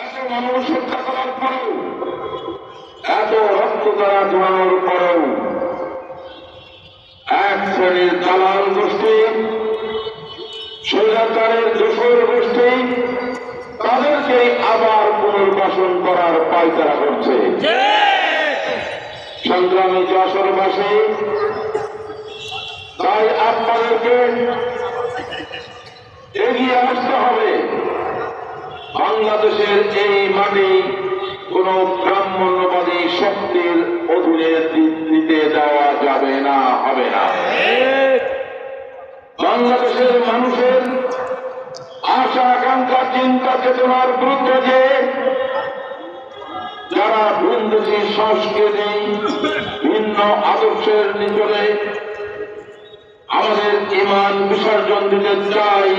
এত মানুষ হত্যা করার পরেও, এত রক্ত দ্বারা জড়ানোর পরেও এক শ্রেণীর দালাল গোষ্ঠী, স্বৈরাচারের দোসর গোষ্ঠী তাদেরকে আবার পুনর্বাসন করার পায়তারা করছে। সংগ্রামী যশোরবাসী, তাই আপনাদেরকে এগিয়ে আসতে হবে। বাংলাদেশের এই মাটি কোন ব্রাহ্মণ্যবাদী শক্তির অধীনে দিতে দেওয়া যাবে না, হবে না। বাংলাদেশের মানুষের আশা আকাঙ্ক্ষা চিন্তা চেতনার বিরুদ্ধে যে যারা ভিনদেশী সংস্কৃতি ভিন্ন আদর্শের নিচলে আমাদের ঈমান বিসর্জন দিতে চাই,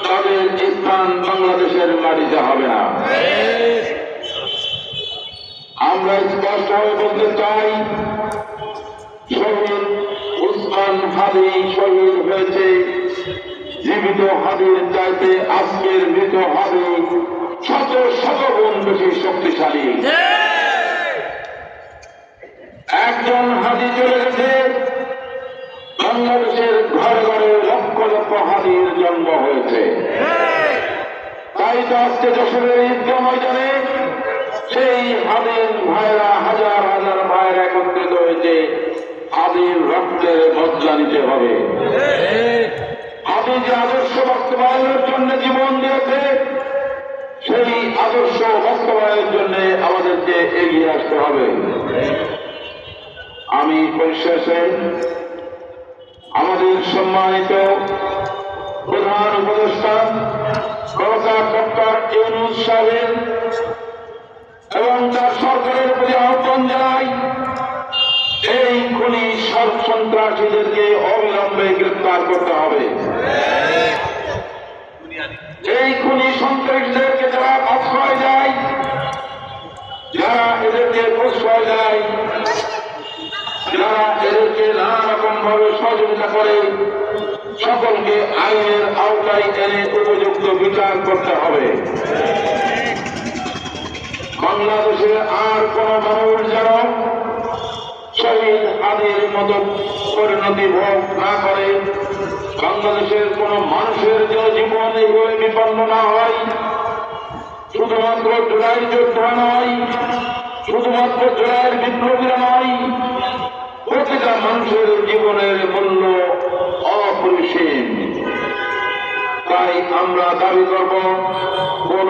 তাদের স্থান বাংলাদেশের মাটিতে হবে না। আমরা স্পষ্টভাবে বলতে চাই, শহীদ উসমান হাদি শহীদ হয়েছে, জীবিত হাদির চাইতে আজকের মৃত হাদি শত শত গুণ বেশি শক্তিশালী। একজন হাদি চলে গেছে, বাংলাদেশের ঘরে ঘরে লক্ষ লক্ষ হাদির জন্ম হয়েছে। তাই তো আজকে যশোরের ঈদগাহ ময়দানে সেই হাদির ভাইরা, হাজার হাজার ভাইরা একত্রিত হয়েছে। হাদির রক্তের বদলা নিতে হবে। হাদি যে আদর্শ বাস্তবায়নের জন্য জীবন দিয়েছে, সেই আদর্শ বাস্তবায়নের জন্য আমাদেরকে এগিয়ে আসতে হবে। আমি পরিশেষে আমাদের সম্মানিত প্রধান উপদেষ্টা ডক্টর ইউনূস সাহেব এবং তার সরকারের প্রতি আহ্বান জানাই, এই খুনি সন্ত্রাসীদেরকে অবিলম্বে গ্রেফতার করতে হবে। এই খুনি সন্ত্রাসীদেরকে যারা আশ্রয় দেয়, যারা এদেরকে প্রশ্রয় দেয়, যারা এদেরকে নানা রকম ভাবে সহযোগিতা করে, সকলকে আইনের আওতায় এনে উপযুক্ত বিচার করতে হবে। বাংলাদেশে আর কোন মানুষ যেন শহীদ হাদির মতো পরিণতি ভোগ না করে, বাংলাদেশের কোন মানুষের যেন জীবন এইভাবে বিপন্ন না হয়। শুধুমাত্র জুলাইয়ের যোদ্ধা নয়, শুধুমাত্র জুলাইয়ের বিপ্লবীরা নয়, প্রতিটা মানুষের জীবনের মূল্য অপরিসীম। তাই আমরা দাবি করব, কোন